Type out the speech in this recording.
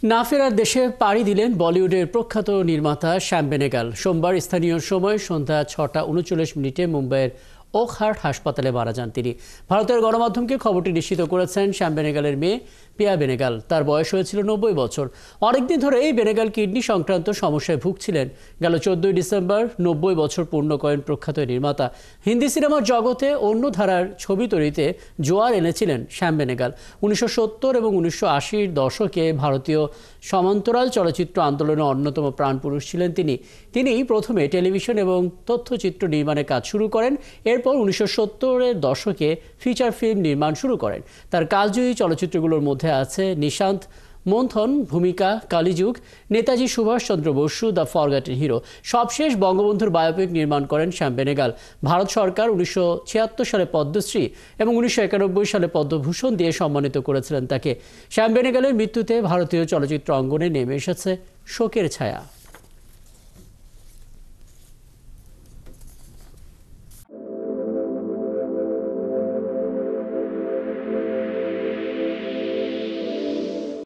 না ফেরার দেশে পাড়ি দিলেন বলিউডের প্রখ্যাত নির্মাতা শ্যাম বেনেগাল। সোমবার স্থানীয় সময় সন্ধ্যা 6:39 মুম্বাইয়ের ওক হার্ট হাসপাতালে মারা যান তিনি। ভারতের গণমাধ্যমকে খবরটি নিশ্চিত করেছেন শ্যাম বেনেগালের মেয়ে পিয়া বেনেগাল। তার বয়স হয়েছিল 90 বছর। অনেকদিন ধরে এই বেনেগাল কিডনি সংক্রান্ত সমস্যায় ভুগছিলেন। গেল 14 ডিসেম্বর 90 বছর পূর্ণ করেন প্রখ্যাত নির্মাতা। হিন্দি সিনেমার জগতে অন্য ধারার ছবি তৈরিতে জোয়ার এনেছিলেন শ্যাম বেনেগাল। 1970 এবং 1980-র দশকে ভারতীয় সমান্তরাল চলচ্চিত্র আন্দোলনের অন্যতম প্রাণপুরুষ ছিলেন তিনি প্রথমে টেলিভিশন এবং তথ্যচিত্র নির্মাণের কাজ শুরু করেন। এরপর 1970-এর দশকে ফিচার ফিল্ম নির্মাণ শুরু করেন। তার কালজয়ী চলচ্চিত্রগুলোর মধ্যে আছে Nishant, Manthan, Bhumika, Kaliyug, Netaji Subhas Chandra Bose, the forgotten hero. সবশেষ বঙ্গবন্ধুর বায়োপিক নির্মাণ করেন শ্যাম বেনেগাল। ভারত সরকার 1976 সালে পদ্মশ্রী এবং 1991 সালে পদ্মভূষণ দিয়ে সম্মানিত করেছিলেন তাকে। শ্যাম বেনেগালের মৃত্যুতে ভারতীয় চলচ্চিত্র অঙ্গনে নেমে এসেছে শোকের ছায়া।